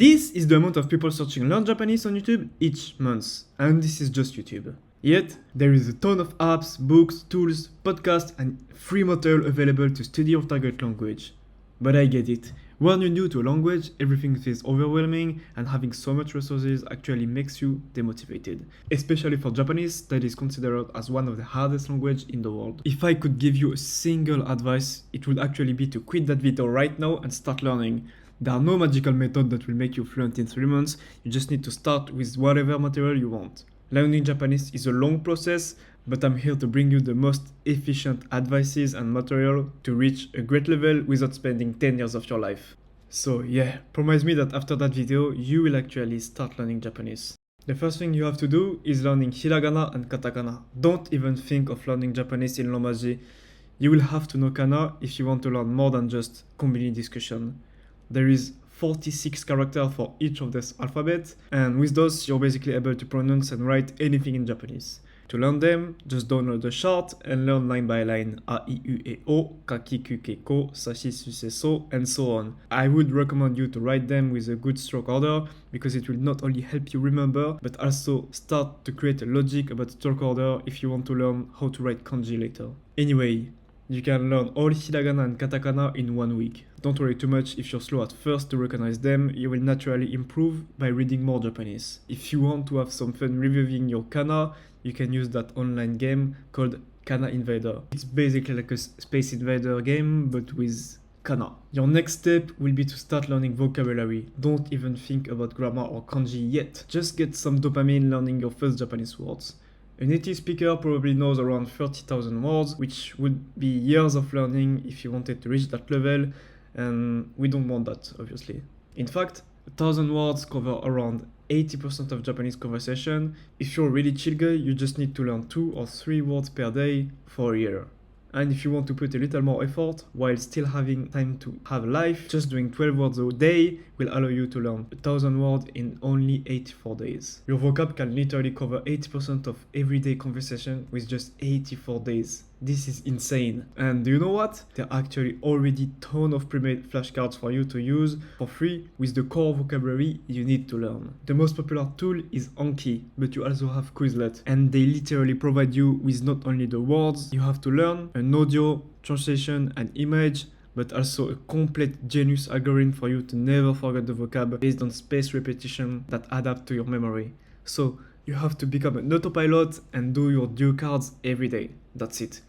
This is the amount of people searching learn Japanese on YouTube each month, and this is just YouTube. Yet, there is a ton of apps, books, tools, podcasts, and free material available to study your target language. But I get it. When you're new to a language, everything feels overwhelming, and having so much resources actually makes you demotivated. Especially for Japanese, that is considered as one of the hardest languages in the world. If I could give you a single advice, it would actually be to quit that video right now and start learning. There are no magical method that will make you fluent in 3 months, you just need to start with whatever material you want. Learning Japanese is a long process, but I'm here to bring you the most efficient advices and material to reach a great level without spending 10 years of your life. So yeah, promise me that after that video, you will actually start learning Japanese. The first thing you have to do is learning hiragana and katakana. Don't even think of learning Japanese in Romaji. You will have to know kana if you want to learn more than just kombini discussion. There is 46 characters for each of this alphabet, and with those you're basically able to pronounce and write anything in Japanese. To learn them, just download the chart and learn line by line a, I, U, E, O, kaki, ku, ke, ko, sashi, su, se, so, and so on. I would recommend you to write them with a good stroke order because it will not only help you remember, but also start to create a logic about stroke order if you want to learn how to write kanji later. Anyway, you can learn all hiragana and katakana in 1 week. Don't worry too much if you're slow at first to recognize them, you will naturally improve by reading more Japanese. If you want to have some fun reviewing your kana, you can use that online game called Kana Invader. It's basically like a Space Invader game, but with kana. Your next step will be to start learning vocabulary. Don't even think about grammar or kanji yet. Just get some dopamine learning your first Japanese words. A native speaker probably knows around 30,000 words, which would be years of learning if you wanted to reach that level, and we don't want that, obviously. In fact, 1,000 words cover around 80% of Japanese conversation. If you're a really chill guy, you just need to learn 2 or 3 words per day for a year. And if you want to put a little more effort while still having time to have a life, just doing 12 words a day will allow you to learn 1,000 words in only 84 days. Your vocab can literally cover 80% of everyday conversation with just 84 days. This is insane. And do you know what? There are actually already ton of pre-made flashcards for you to use for free with the core vocabulary you need to learn. The most popular tool is Anki, but you also have Quizlet, and they literally provide you with not only the words you have to learn, an audio, translation, and image, but also a complete genius algorithm for you to never forget the vocab based on spaced repetition that adapt to your memory. So you have to become an autopilot and do your due cards every day. That's it.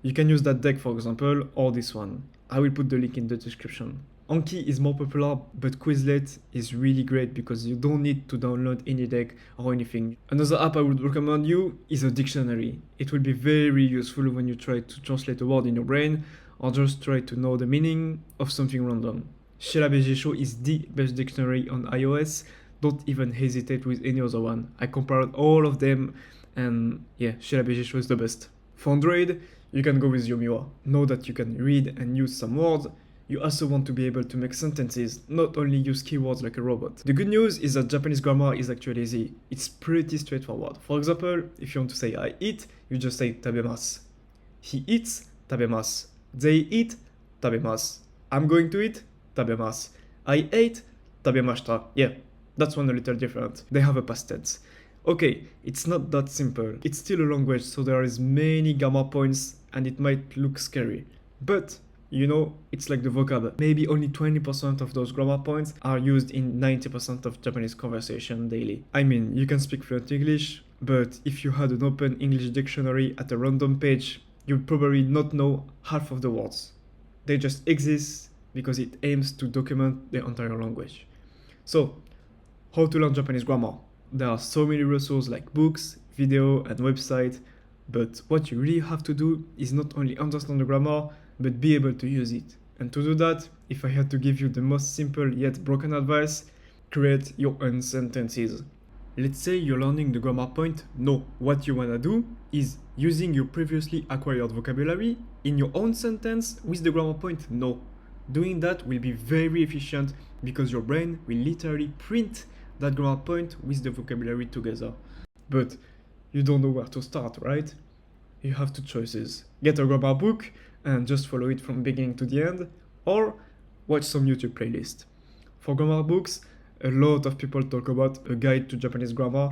You can use that deck, for example, or this one. I will put the link in the description. Anki is more popular, but Quizlet is really great because you don't need to download any deck or anything. Another app I would recommend you is a dictionary. It will be very useful when you try to translate a word in your brain or just try to know the meaning of something random. Shinobi is the best dictionary on iOS. Don't even hesitate with any other one. I compared all of them, and yeah, Shinobi is the best. For Android, you can go with Yomiwa. Know that you can read and use some words. You also want to be able to make sentences, not only use keywords like a robot. The good news is that Japanese grammar is actually easy. It's pretty straightforward. For example, if you want to say I eat, you just say tabemasu. He eats, tabemasu. They eat, tabemasu. I'm going to eat, tabemasu. I ate, tabemashita. Yeah, that's one a little different. They have a past tense. Okay, it's not that simple. It's still a language, so there is many grammar points and it might look scary. But, you know, it's like the vocab. Maybe only 20% of those grammar points are used in 90% of Japanese conversation daily. I mean, you can speak fluent English, but if you had an open English dictionary at a random page, you'd probably not know half of the words. They just exist because it aims to document the entire language. So, how to learn Japanese grammar? There are so many resources like books, video, and websites, but what you really have to do is not only understand the grammar, but be able to use it. And to do that, if I had to give you the most simple yet broken advice, create your own sentences. Let's say you're learning the grammar point no. What you wanna do is using your previously acquired vocabulary in your own sentence with the grammar point no. Doing that will be very efficient because your brain will literally print that grammar point with the vocabulary together. But you don't know where to start, right? You have two choices. Get a grammar book and just follow it from beginning to the end, or watch some YouTube playlist. For grammar books, A lot of people talk about a guide to Japanese grammar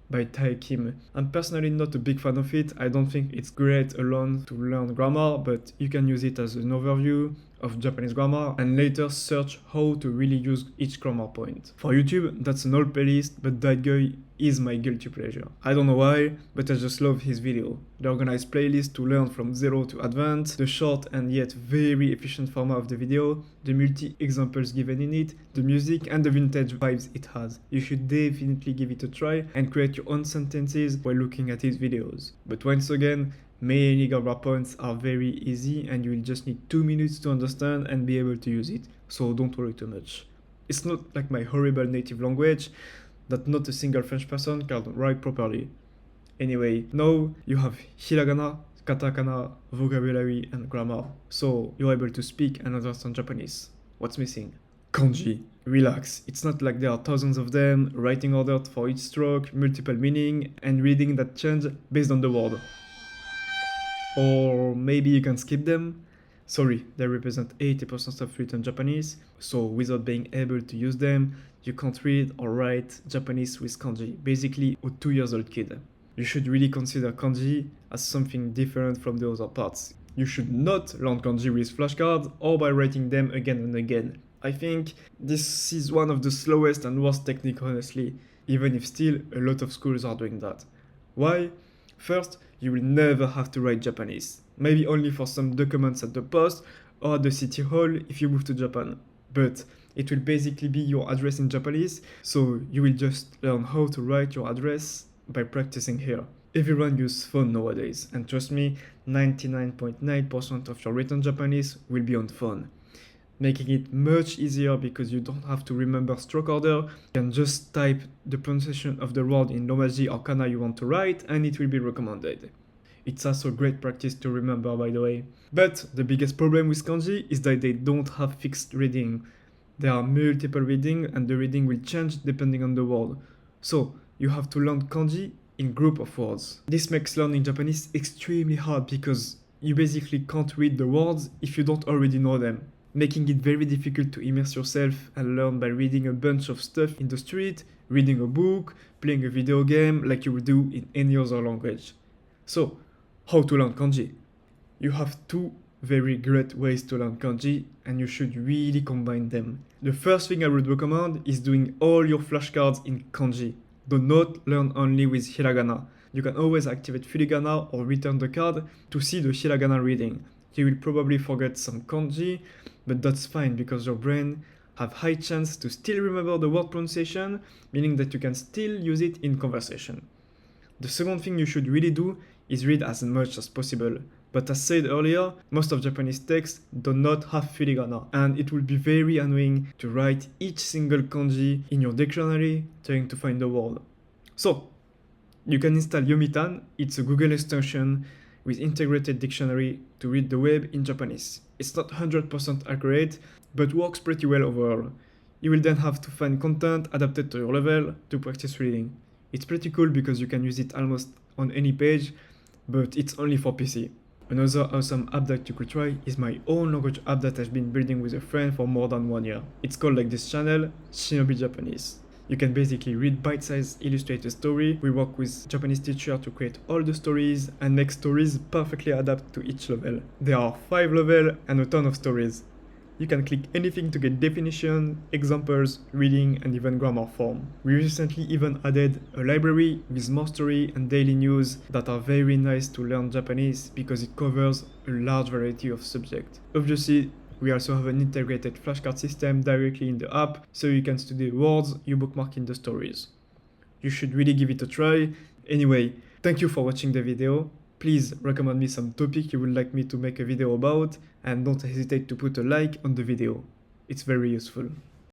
by Tai Kim. I'm personally not a big fan of it. I don't think it's great alone to learn grammar, but you can use it as an overview of Japanese grammar and later search how to really use each grammar point. For YouTube, that's an old playlist, but that guy is my guilty pleasure. I don't know why, but I just love his video. The organized playlist to learn from zero to advanced, the short and yet very efficient format of the video, the multi-examples given in it, the music and the vintage vibes it has. You should definitely give it a try and create your own sentences while looking at his videos. But once again, many grammar points are very easy and you will just need 2 minutes to understand and be able to use it, so don't worry too much. It's not like my horrible native language that not a single French person can write properly. Anyway, now you have hiragana, katakana, vocabulary and grammar, so you're able to speak and understand Japanese. What's missing? Kanji. Relax, it's not like there are thousands of them, writing order for each stroke, multiple meaning, and reading that change based on the word. Or maybe you can skip them. Sorry, they represent 80% of written Japanese, so without being able to use them, you can't read or write Japanese with kanji, basically a 2-year-old kid. You should really consider kanji as something different from the other parts. You should not learn kanji with flashcards or by writing them again and again. I think this is one of the slowest and worst technique, honestly, even if still a lot of schools are doing that. Why? First, you will never have to write Japanese. Maybe only for some documents at the post or at the city hall if you move to Japan. But it will basically be your address in Japanese, so you will just learn how to write your address by practicing here. Everyone uses phone nowadays, and trust me, 99.9% of your written Japanese will be on phone, making it much easier because you don't have to remember stroke order. You can just type the pronunciation of the word in romaji or kana you want to write and it will be recommended. It's also great practice to remember, by the way. But the biggest problem with kanji is that they don't have fixed reading. There are multiple readings and the reading will change depending on the word. So you have to learn kanji in group of words. This makes learning Japanese extremely hard because you basically can't read the words if you don't already know them, making it very difficult to immerse yourself and learn by reading a bunch of stuff in the street, reading a book, playing a video game like you would do in any other language. So, how to learn kanji? You have 2 very great ways to learn kanji and you should really combine them. The first thing I would recommend is doing all your flashcards in kanji. Do not learn only with hiragana. You can always activate furigana or return the card to see the hiragana reading. You will probably forget some kanji, but that's fine because your brain have high chance to still remember the word pronunciation, meaning that you can still use it in conversation. The second thing you should really do is read as much as possible. But as said earlier, most of Japanese texts do not have furigana, and it will be very annoying to write each single kanji in your dictionary trying to find the word. So, you can install Yomitan. It's a Google extension with integrated dictionary to read the web in Japanese. It's not 100% accurate, but works pretty well overall. You will then have to find content adapted to your level to practice reading. It's pretty cool because you can use it almost on any page, but it's only for PC. Another awesome app that you could try is my own language app that I've been building with a friend for more than 1 year. It's called like this channel, Shinobi Japanese. You can basically read bite-sized illustrated story. We work with Japanese teacher to create all the stories and make stories perfectly adapt to each level. There are 5 levels and a ton of stories. You can click anything to get definition, examples, reading, and even grammar form. We recently even added a library with more story and daily news that are very nice to learn Japanese because it covers a large variety of subjects. Obviously, we also have an integrated flashcard system directly in the app, so you can study words you bookmark in the stories. You should really give it a try. Anyway, thank you for watching the video. Please recommend me some topic you would like me to make a video about, and don't hesitate to put a like on the video. It's very useful.